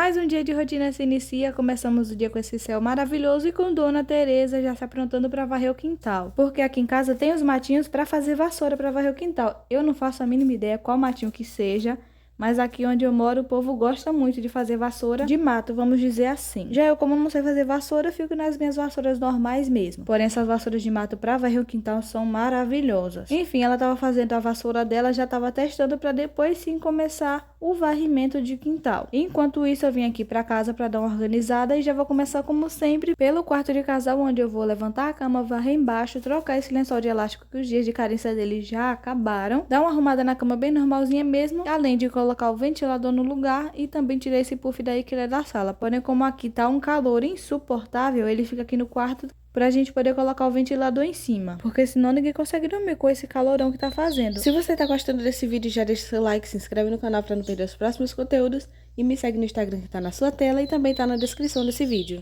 Mais um dia de rotina se inicia, começamos o dia com esse céu maravilhoso e com Dona Teresa já se aprontando para varrer o quintal. Porque aqui em casa tem os matinhos para fazer vassoura para varrer o quintal. Eu não faço a mínima ideia qual matinho que seja, mas aqui onde eu moro o povo gosta muito de fazer vassoura de mato, vamos dizer assim. Já eu, como não sei fazer vassoura, fico nas minhas vassouras normais mesmo. Porém, essas vassouras de mato pra varrer o quintal são maravilhosas. Enfim, ela tava fazendo a vassoura dela, já tava testando pra depois sim começar o varrimento de quintal. Enquanto isso, eu vim aqui pra casa pra dar uma organizada e já vou começar como sempre pelo quarto de casal, onde eu vou levantar a cama, varrer embaixo, trocar esse lençol de elástico que os dias de carência dele já acabaram, dar uma arrumada na cama bem normalzinha mesmo, além de colocar o ventilador no lugar e também tirar esse puff daí que ele é da sala. Porém, como aqui tá um calor insuportável, ele fica aqui no quarto pra gente poder colocar o ventilador em cima, porque senão ninguém consegue dormir com esse calorão que tá fazendo. Se você tá gostando desse vídeo, já deixa seu like, se inscreve no canal pra não perder os próximos conteúdos e me segue no Instagram que tá na sua tela e também tá na descrição desse vídeo.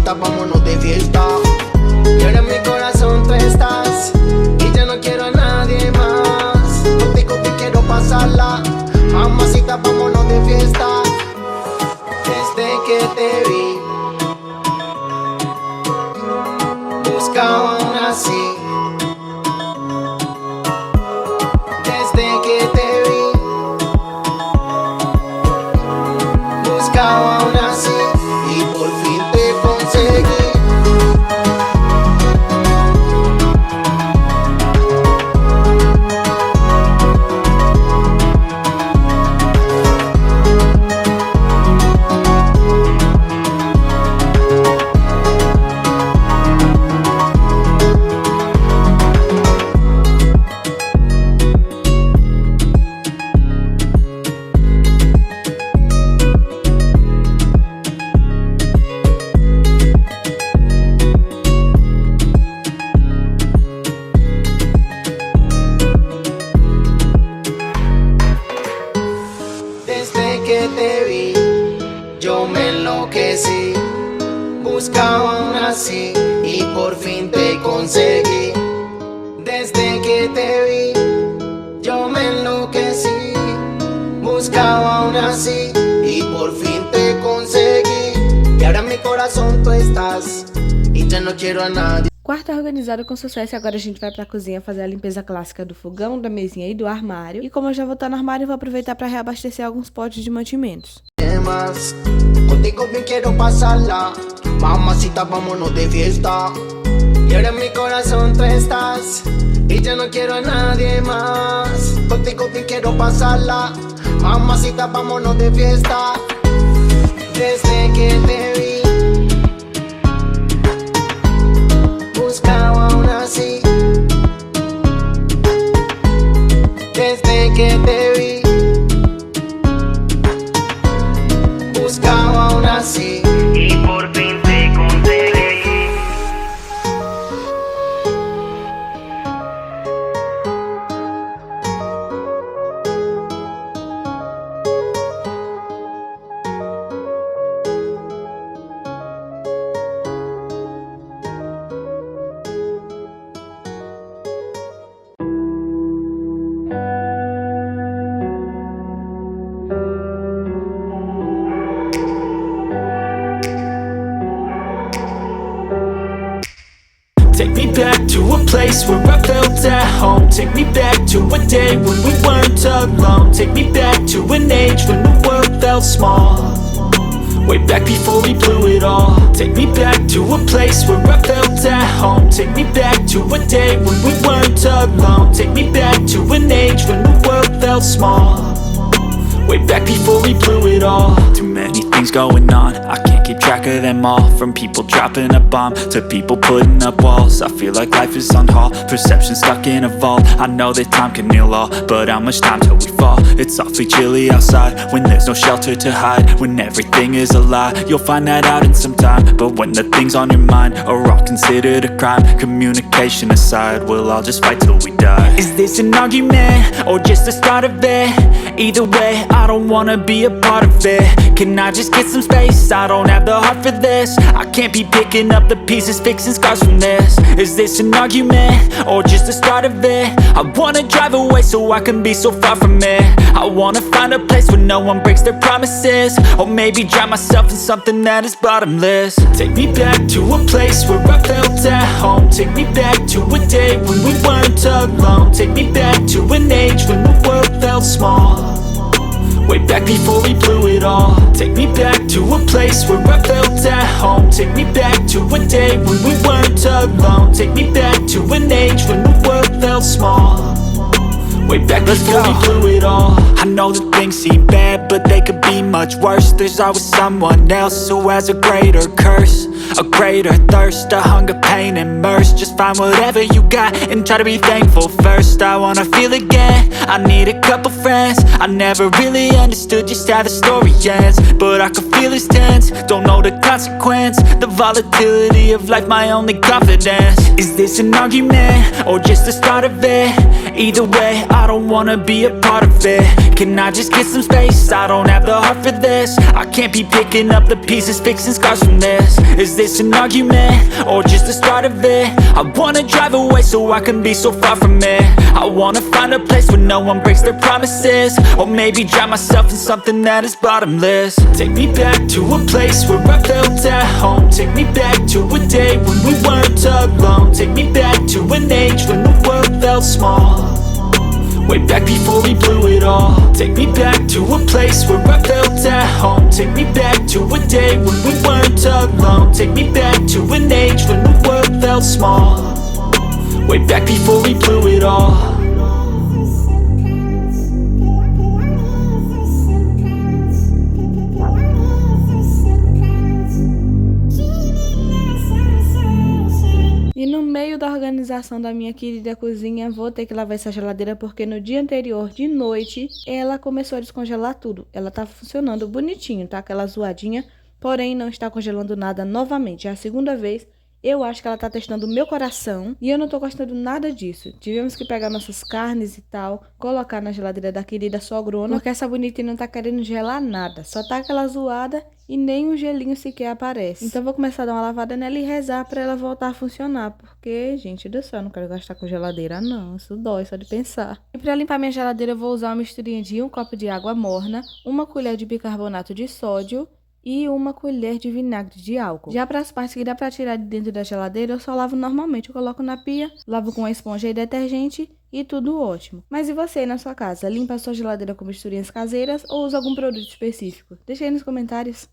Vámonos de fiesta. Y ahora en mi corazón tú estás y ya no quiero a nadie más. Contigo te quiero pasarla, mamacita, vámonos de fiesta. Desde que te vi, buscaba una así. Desde que te vi, buscaba una así. Y por fin te conseguí. Yo me enloquecí, buscaba una así y por fin te conseguí. Desde que te vi, yo me enloquecí, buscaba una así y por fin te conseguí. Y ahora en mi corazón tú estás y ya no quiero a nadie. Quarto organizado com sucesso, e agora a gente vai pra cozinha fazer a limpeza clássica do fogão, da mesinha e do armário. E como eu já vou estar no armário, eu vou aproveitar para reabastecer alguns potes de mantimentos. Contigo bien quiero pasarla, mamacita, vámonos de fiesta. Y ahora en mi corazón tú estás y ya no quiero a nadie más. Contigo bien quiero pasarla, mamacita, vámonos de fiesta. Desde que te vi, buscaba una así. Desde que te vi, buscaba una así y por fin te conseguí. Take me back to a place where I felt at home. Take me back to a day when we weren't alone. Take me back to an age when the world felt small. Way back before we blew it all. Take me back to a place where I felt at home. Take me back to a day when we weren't alone. Take me back to an age when the world felt small. way back before we blew it all. Too many things going on, I can't keep track of them all. From people dropping a bomb to people putting up walls. I feel like life is on hold, perception stuck in a vault. I know that time can heal all, but how much time till we fall? It's awfully chilly outside when there's no shelter to hide. When everything is a lie, you'll find that out in some time. But when the things on your mind are all considered a crime, communication aside, we'll all just fight till we die. Is this an argument or just the start of it? Either way, I don't wanna be a part of it. Can I just get some space? I don't have the heart for this. I can't be picking up the pieces, fixing scars from this. Is this an argument or just the start of it? I wanna drive away so I can be so far from it. I wanna find a place where no one breaks their promises. Or maybe drown myself in something that is bottomless. Take me back to a place where I felt at home. Take me back to a day when we weren't alone. Take me back to an age when the world felt small, way back before we blew it all. Take me back to a place where I felt at home. Take me back to a day when we weren't alone. Take me back to an age when the world felt small, way back before we blew it all. I know that things seem bad, but they could be much worse. There's always someone else who has a greater curse, a greater thirst, a hunger, pain, and mercy. Just find whatever you got and try to be thankful first. I wanna feel again, I need a couple friends. I never really understood just how the story ends, but I can feel it's tense, don't know the consequence. The volatility of life, my only confidence. Is this an argument or just the start of it? Either way, I don't wanna be a part of it. Can I just get some space? I don't have the heart for this. I can't be picking up the pieces, fixing scars from this. Is this an argument or just the start of it? I wanna drive away so I can be so far from it. I wanna find a place where no one breaks their promises. Or maybe drown myself in something that is bottomless. Take me back to a place where I felt at home. Take me back to a day when we weren't alone. Take me back to an age when the world felt small, way back before we blew it all. Take me back to a place where I felt at home. Take me back to a day when we weren't alone. Take me back to an age when the world felt small, way back before we blew it all. E no meio da organização da minha querida cozinha, vou ter que lavar essa geladeira porque no dia anterior, de noite, ela começou a descongelar tudo. Ela tá funcionando bonitinho, tá? Aquela zoadinha, porém não está congelando nada novamente. É a segunda vez. Eu acho que ela tá testando o meu coração e eu não tô gostando nada disso. Tivemos que pegar nossas carnes e tal, colocar na geladeira da querida sogrona, porque essa bonitinha não tá querendo gelar nada. Só tá aquela zoada e nem um gelinho sequer aparece. Então vou começar a dar uma lavada nela e rezar pra ela voltar a funcionar. Porque, gente do céu, eu não quero gastar com geladeira não. Isso dói só de pensar. E pra limpar minha geladeira eu vou usar uma misturinha de 1 copo de água morna, 1 colher de bicarbonato de sódio e 1 colher de vinagre de álcool. Já para as partes que dá para tirar de dentro da geladeira, eu só lavo normalmente. Eu coloco na pia, lavo com a esponja e detergente e tudo ótimo. Mas e você aí na sua casa? Limpa a sua geladeira com misturinhas caseiras ou usa algum produto específico? Deixa aí nos comentários.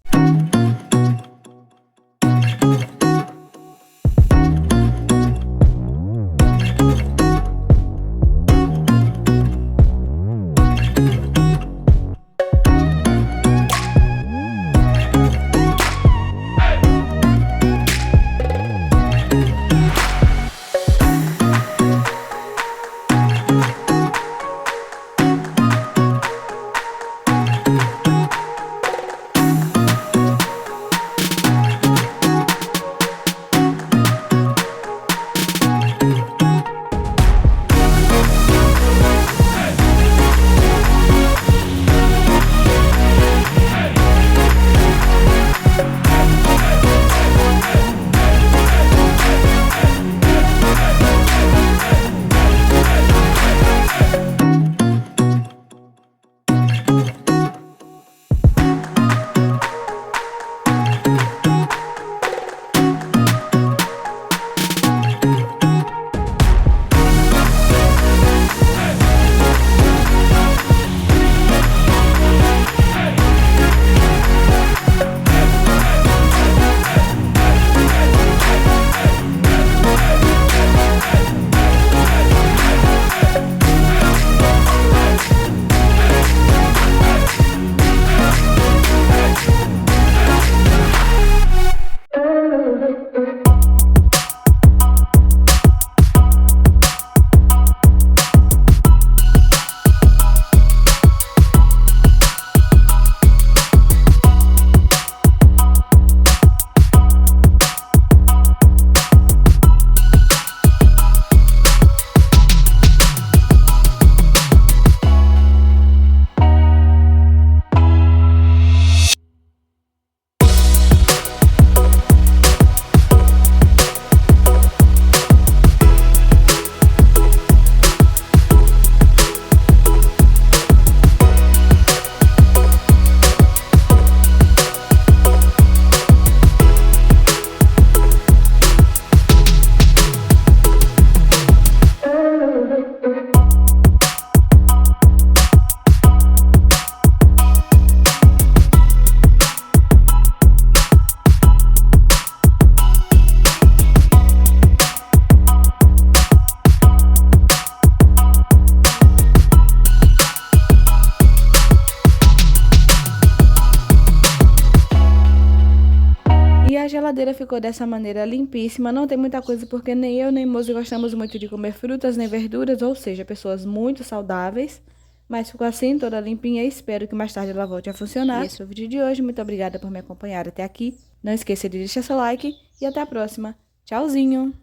E a geladeira ficou dessa maneira limpíssima, não tem muita coisa porque nem eu nem Mozi gostamos muito de comer frutas nem verduras, ou seja, pessoas muito saudáveis. Mas ficou assim, toda limpinha, e espero que mais tarde ela volte a funcionar. E esse foi o vídeo de hoje, muito obrigada por me acompanhar até aqui. Não esqueça de deixar seu like e até a próxima. Tchauzinho!